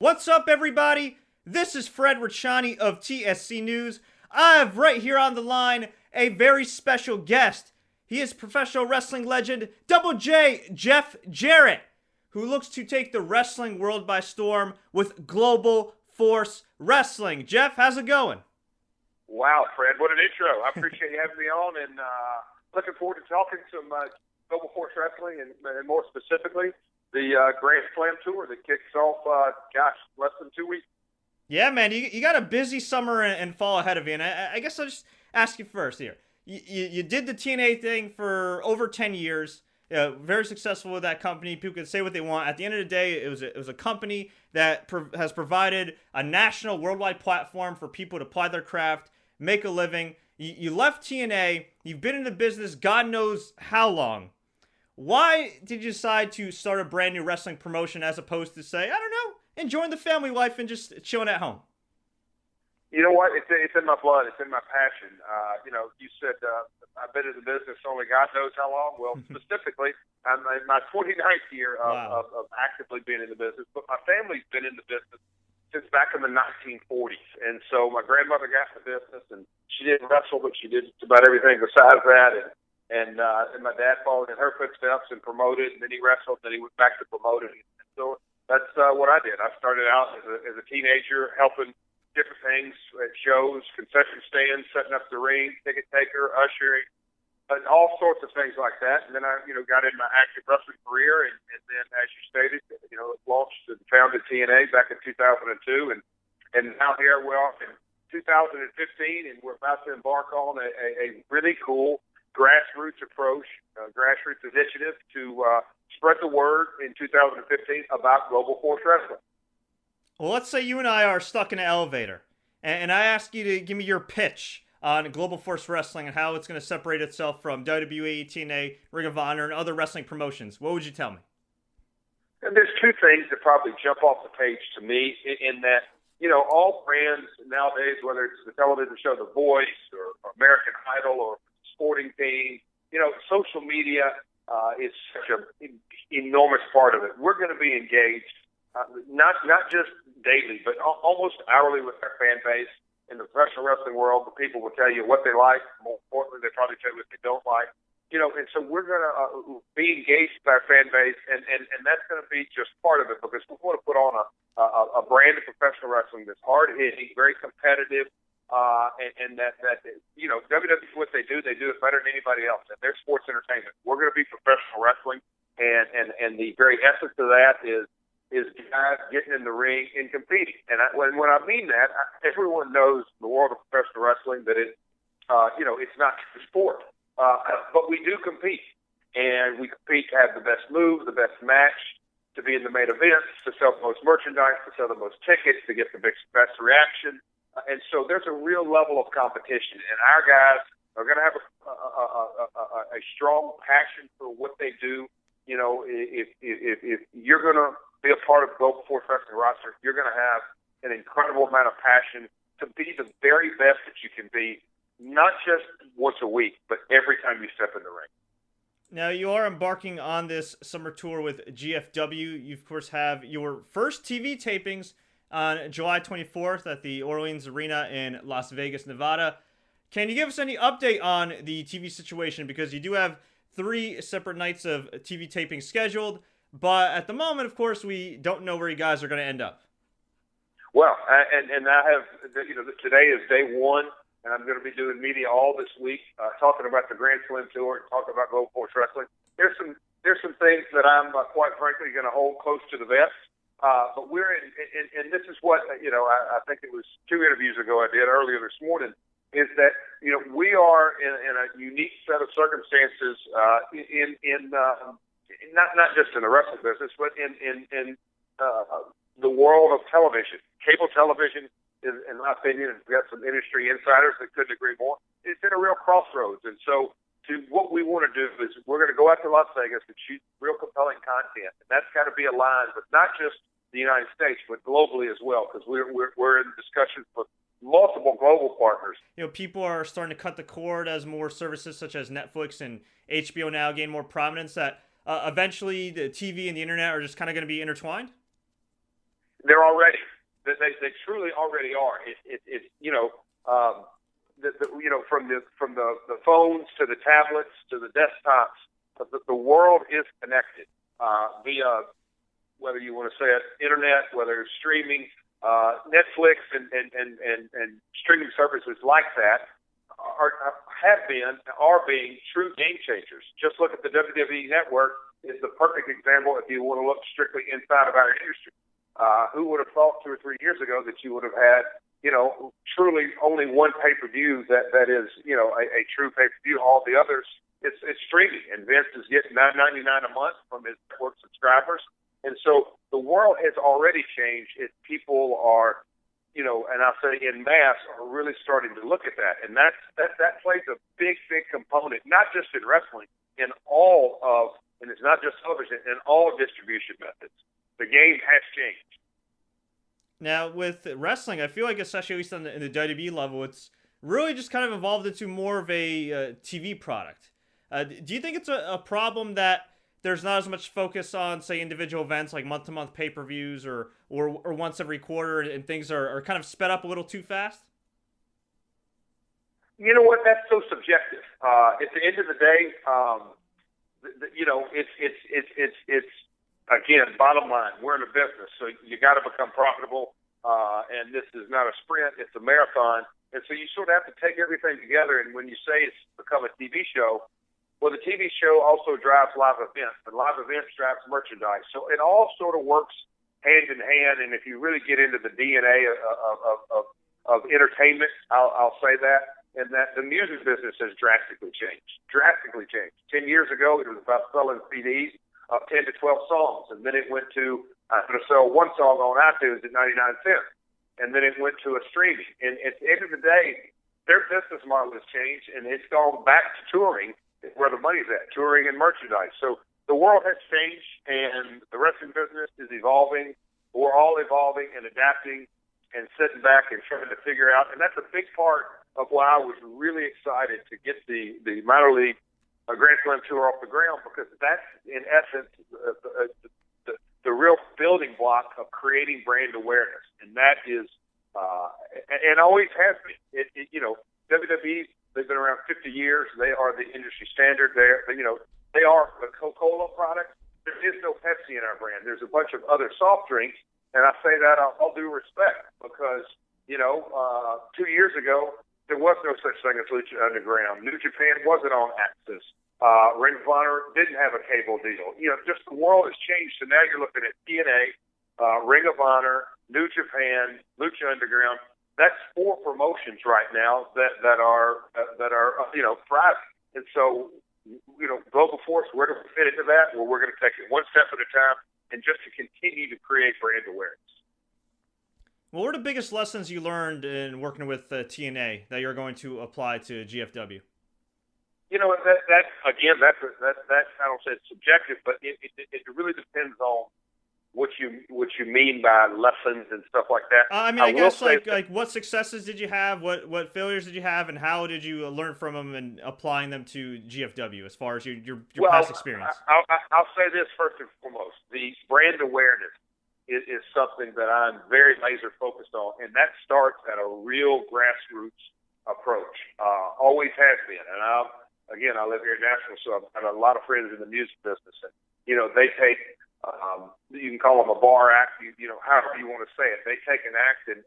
What's up, everybody? This is Fred Rachani of TSC News. I have right here on the line a very special guest. He is professional wrestling legend Double J Jeff Jarrett, who looks to take the wrestling world by storm with Global Force Wrestling. Jeff, how's it going? Wow, Fred, what an intro. I appreciate you having me on, and looking forward to talking some Global Force Wrestling and more specifically, the Grand Slam Tour that kicks off, less than 2 weeks. Yeah, man, you got a busy summer and fall ahead of you, and I guess I'll just ask you first here. You did the TNA thing for over 10 years. Very successful with that company. People can say what they want. At the end of the day, it was a company that has provided a national, worldwide platform for people to apply their craft, make a living. You left TNA. You've been in the business God knows how long. Why did you decide to start a brand new wrestling promotion as opposed to say, I don't know, enjoying the family life and just chilling at home? You know what? It's in my blood. It's in my passion. You said I've been in the business only God knows how long. Well, specifically, I'm in my 29th year Wow. of actively being in the business. But my family's been in the business since back in the 1940s. And so my grandmother got in the business, and she didn't wrestle, but she did just about everything besides that. And my dad followed in her footsteps and promoted, and then he wrestled, and then he went back to promoting. And so that's what I did. I started out as a teenager helping different things at shows, concession stands, setting up the ring, ticket taker, ushering, and all sorts of things like that. And then I, got in my active wrestling career, and then, as you stated, launched and founded TNA back in 2002, and now here we are in 2015, and we're about to embark on a really cool grassroots approach, grassroots initiative to spread the word in 2015 about Global Force Wrestling. Well, let's say you and I are stuck in an elevator, and I ask you to give me your pitch on Global Force Wrestling and how it's going to separate itself from WWE, TNA, Ring of Honor, and other wrestling promotions. What would you tell me? And there's two things that probably jump off the page to me in that, all brands nowadays, whether it's the television show The Voice or American Idol or sporting team, social media is such an enormous part of it. We're going to be engaged, not just daily, but almost hourly with our fan base. In the professional wrestling world, the people will tell you what they like. More importantly, they probably tell you what they don't like. And so we're going to be engaged with our fan base, and that's going to be just part of it because we want to put on a brand of professional wrestling that's hard-hitting, very competitive, and that WWE, what they do it better than anybody else. And they're sports entertainment. We're going to be professional wrestling, and the very essence of that is guys getting in the ring and competing. And when I mean that, everyone knows in the world of professional wrestling that it's not a sport. But we do compete, and we compete to have the best move, the best match, to be in the main events, to sell the most merchandise, to sell the most tickets, to get the best reaction. And so there's a real level of competition, and our guys are going to have a strong passion for what they do. If you're going to be a part of the Global Force Wrestling roster, you're going to have an incredible amount of passion to be the very best that you can be, not just once a week, but every time you step in the ring. Now, you are embarking on this summer tour with GFW. You, of course, have your first TV tapings on July 24th at the Orleans Arena in Las Vegas, Nevada. Can you give us any update on the TV situation? Because you do have 3 separate nights of TV taping scheduled, but at the moment, of course, we don't know where you guys are going to end up. Well, and I have, today is day 1. And I'm going to be doing media all this week, talking about the Grand Slam Tour and talking about Global Force Wrestling. There's some things that I'm quite frankly going to hold close to the vest. But we're in, and this is what I think it was 2 interviews ago I did earlier this morning. Is that we are in a unique set of circumstances not just in the wrestling business, but in the world of television, cable television. In my opinion, and we've got some industry insiders that couldn't agree more, it's at a real crossroads. And so what we want to do is we're going to go out to Las Vegas and shoot real compelling content. And that's got to be aligned with not just the United States, but globally as well, because we're in discussions with multiple global partners. People are starting to cut the cord as more services such as Netflix and HBO now gain more prominence, that eventually the TV and the internet are just kind of going to be intertwined? They're already. They truly already are. It's from the phones to the tablets to the desktops, the world is connected via, whether you want to say it, internet, whether it's streaming, Netflix and streaming services like that are being true game changers. Just look at the WWE network is the perfect example if you want to look strictly inside of our industry. Who would have thought 2 or 3 years ago that you would have had, truly only one pay-per-view that is, a true pay-per-view. All the others, it's streaming, and Vince is getting $9.99 a month from his network subscribers. And so the world has already changed. People are, and I'll say in mass, are really starting to look at that. And that plays a big component, not just in wrestling, and it's not just television, in all distribution methods. The game has changed. Now, with wrestling, I feel like, especially at least in the WWE level, it's really just kind of evolved into more of a TV product. Do you think it's a problem that there's not as much focus on, say, individual events like month-to-month pay-per-views or once every quarter, and things are kind of sped up a little too fast? You know what? That's so subjective. At the end of the day, it's again, bottom line, we're in a business, so you got to become profitable. And this is not a sprint; it's a marathon. And so you sort of have to take everything together. And when you say it's become a TV show, well, the TV show also drives live events, and live events drives merchandise. So it all sort of works hand in hand. And if you really get into the DNA of entertainment, I'll say that, and that the music business has drastically changed. 10 years ago, it was about selling CDs of 10 to 12 songs, and then it went to I'm going to sell one song on iTunes at 99 cents, and then it went to a streaming. And at the end of the day, their business model has changed, and it's gone back to touring, where the money's at, touring and merchandise. So the world has changed, and the wrestling business is evolving. We're all evolving and adapting and sitting back and trying to figure out. And that's a big part of why I was really excited to get the minor league Grand Slam tour off the ground, because that's, in essence, the real building block of creating brand awareness. And that is, and always has been. WWE, they've been around 50 years. They are the industry standard. They are the Coca-Cola product. There is no Pepsi in our brand. There's a bunch of other soft drinks, and I say that all due respect, because 2 years ago there was no such thing as Lucha Underground. New Japan wasn't on Access. Ring of Honor didn't have a cable deal. Just the world has changed. So now you're looking at TNA, Ring of Honor, New Japan, Lucha Underground. That's 4 promotions right now that are thriving. And so, Global Force, where do we fit into that? Well, we're going to take it one step at a time, and just to continue to create brand awareness. What were the biggest lessons you learned in working with TNA that you're going to apply to GFW? That again, that's I don't say it's subjective, but it really depends on what you mean by lessons and stuff like that. I guess like what successes did you have? What failures did you have, and how did you learn from them and applying them to GFW as far as your past experience? I'll say this first and foremost: the brand awareness is something that I'm very laser focused on, and that starts at a real grassroots approach. Always has been, and I live here in Nashville, so I've got a lot of friends in the music business, and they take. You can call them a bar act, however you want to say it. They take an act and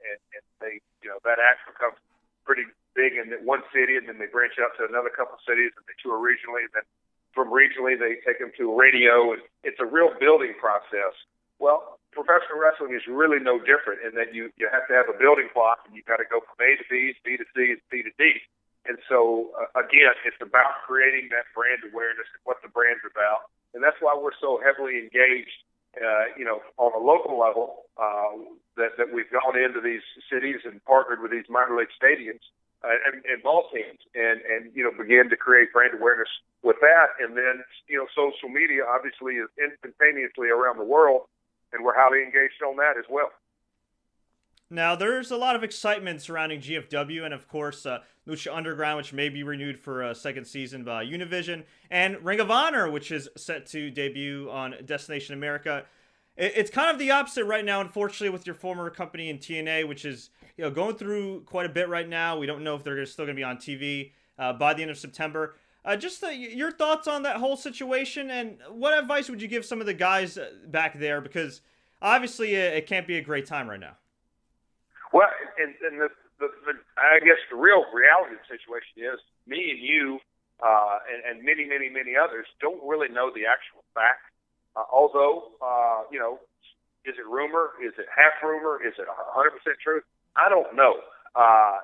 they, that act becomes pretty big in one city, and then they branch out to another couple of cities, and they tour regionally, and then from regionally they take them to a radio, and it's a real building process. Well, professional wrestling is really no different in that you have to have a building block, and you've got to go from A to B, B to C, and C to D. And so, again, it's about creating that brand awareness and what the brand's about. And that's why we're so heavily engaged, on a local level, that we've gone into these cities and partnered with these minor league stadiums and ball teams and begin to create brand awareness with that. And then, social media obviously is instantaneously around the world, and we're highly engaged on that as well. Now, there's a lot of excitement surrounding GFW and, of course, Lucha Underground, which may be renewed for a second season by Univision, and Ring of Honor, which is set to debut on Destination America. It's kind of the opposite right now, unfortunately, with your former company in TNA, which is going through quite a bit right now. We don't know if they're still going to be on TV by the end of September. Just your thoughts on that whole situation, and what advice would you give some of the guys back there? Because obviously, it can't be a great time right now. Well, and I guess the real reality of the situation is me and you and many, many, many others don't really know the actual fact. Although, is it rumor? Is it half rumor? Is it 100% truth? I don't know.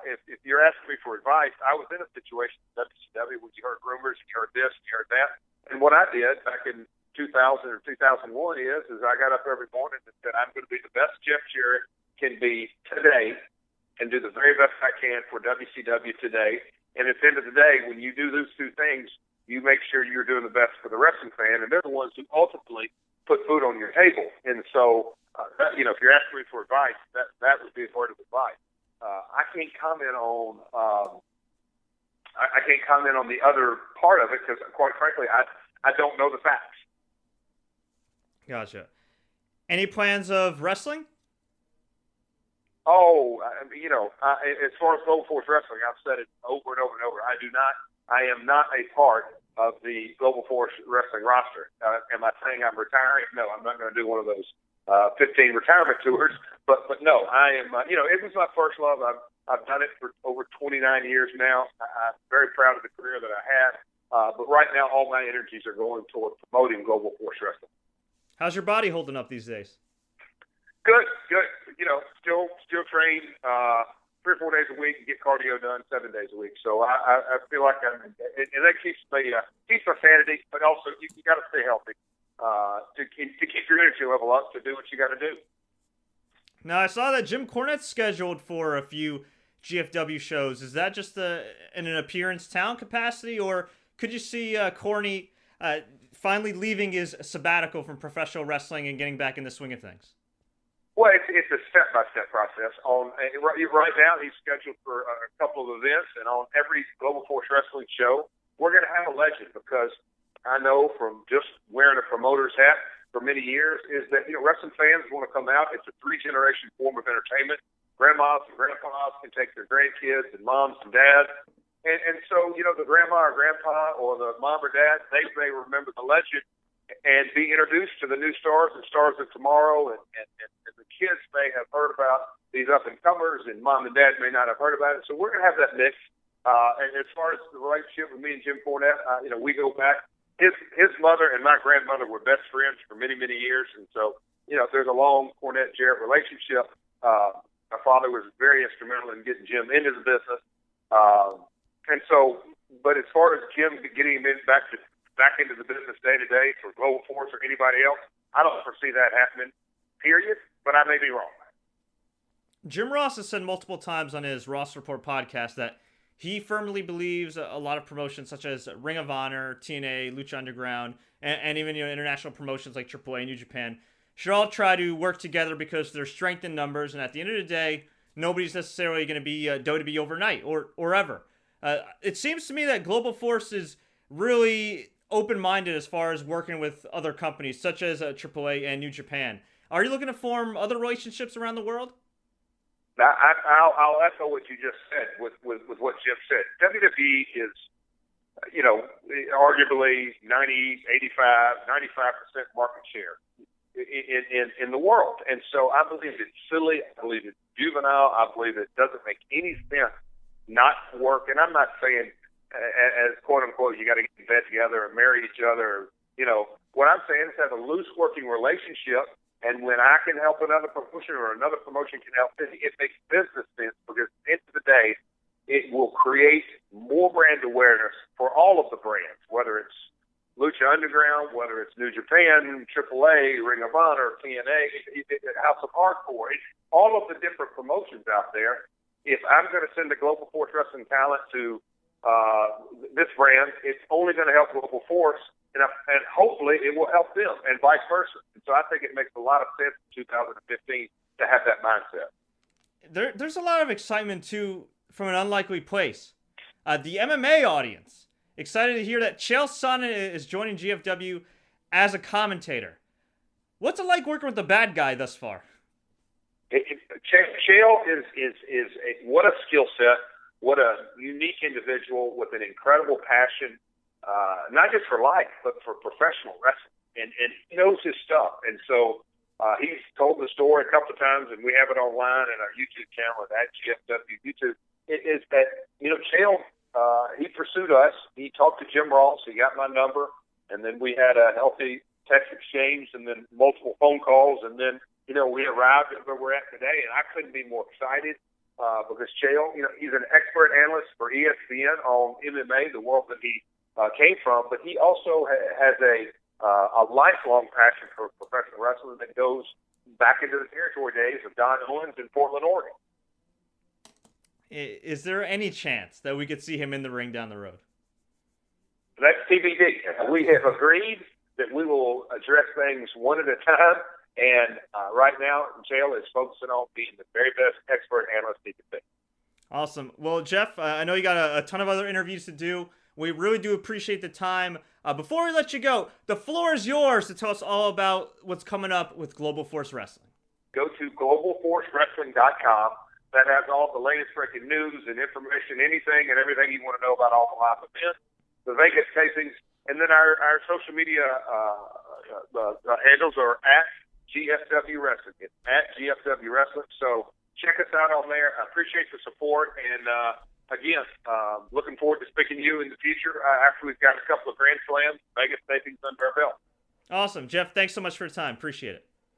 If you're asking me for advice, I was in a situation in WCW when you heard rumors, you heard this, you heard that. And what I did back in 2000 or 2001 is I got up every morning and said, I'm going to be the best Jeff Jarrett can be today and do the very best I can for WCW today. And at the end of the day, when you do those two things, you make sure you're doing the best for the wrestling fan, and they're the ones who ultimately put food on your table. And so, if you're asking me for advice, that would be a word of advice. I can't comment on the other part of it because, quite frankly, I don't know the facts. Gotcha. Any plans of wrestling? Oh, as far as Global Force Wrestling, I've said it over and over and over. I am not a part of the Global Force Wrestling roster. Am I saying I'm retiring? No, I'm not going to do one of those 15 retirement tours. But no, I am. It was my first love. I've done it for over 29 years now. I'm very proud of the career that I had. But right now, all my energies are going toward promoting Global Force Wrestling. How's your body holding up these days? Good. Still train 3 or 4 days a week and get cardio done 7 days a week. So I feel like and that keeps my sanity, but also you got to stay healthy to keep your energy level up to do what you got to do. Now I saw that Jim Cornette's scheduled for a few GFW shows. Is that just in an appearance talent capacity, or could you see Corny finally leaving his sabbatical from professional wrestling and getting back in the swing of things? Well, it's a step-by-step process. Right now, he's scheduled for a couple of events, and on every Global Force Wrestling show, we're going to have a legend because I know from just wearing a promoter's hat for many years is that wrestling fans want to come out. It's a 3-generation form of entertainment. Grandmas and grandpas can take their grandkids and moms and dads. And so, the grandma or grandpa or the mom or dad, they may remember the legend and be introduced to the new stars and stars of tomorrow. And the kids may have heard about these up-and-comers, and mom and dad may not have heard about it. So we're going to have that mix. And as far as the relationship with me and Jim Cornette, we go back. His mother and my grandmother were best friends for many, many years. And so, there's a long Cornette-Jarrett relationship. My father was very instrumental in getting Jim into the business. And so, but as far as Jim getting him back into the business day to day for Global Force or anybody else, I don't foresee that happening, period, but I may be wrong. Jim Ross has said multiple times on his Ross Report podcast that he firmly believes a lot of promotions such as Ring of Honor, TNA, Lucha Underground, and even international promotions like AAA, New Japan should all try to work together because there's strength in numbers, and at the end of the day, nobody's necessarily going to be WWE overnight or ever. It seems to me that Global Force is really open-minded as far as working with other companies such as AAA and New Japan. Are you looking to form other relationships around the world? Now, I'll echo what you just said with what Jim said. WWE is, arguably 90, 85, 95% market share in the world. And so I believe it's silly. I believe it's juvenile. I believe it doesn't make any sense not to work. And I'm not saying, as quote unquote, you got to get in bed together and marry each other. What I'm saying is have a loose working relationship. And when I can help another promotion or another promotion can help it makes business sense because at the end of the day, it will create more brand awareness for all of the brands, whether it's Lucha Underground, whether it's New Japan, AAA, Ring of Honor, TNA, House of Hardcore, all of the different promotions out there. If I'm going to send a Global Force Wrestling talent to this brand, it's only going to help Global Force, and hopefully it will help them, and vice versa. And so I think it makes a lot of sense in 2015 to have that mindset. There's a lot of excitement, too, from an unlikely place. The MMA audience, excited to hear that Chael Sonnen is joining GFW as a commentator. What's it like working with the bad guy thus far? Chael is what a skill set, what a unique individual with an incredible passion, not just for life but for professional wrestling, and he knows his stuff. And so he's told the story a couple of times, and we have it online in our YouTube channel at GFW YouTube. It is that Chael, he pursued us. He talked to Jim Ross. He got my number, and then we had a healthy text exchange, and then multiple phone calls, and then we arrived at where we're at today, and I couldn't be more excited because Chael, he's an expert analyst for ESPN on MMA, the world that he came from, but he also has a lifelong passion for professional wrestling that goes back into the territory days of Don Owens in Portland, Oregon. Is there any chance that we could see him in the ring down the road? That's TBD. We have agreed that we will address things one at a time. And right now, Chael is focusing on being the very best expert analyst he can be. Awesome. Well, Jeff, I know you got a ton of other interviews to do. We really do appreciate the time. Before we let you go, the floor is yours to tell us all about what's coming up with Global Force Wrestling. Go to globalforcewrestling.com. That has all the latest breaking news and information, anything and everything you want to know about all the live events, the Vegas tapings, and then our social media handles are at GFW Wrestling. It's at GFW Wrestling. So check us out on there. I appreciate the support. And, again, looking forward to speaking to you in the future after we've got a couple of Grand Slams, Vegas tapings under our belt. Awesome. Jeff, thanks so much for your time. Appreciate it.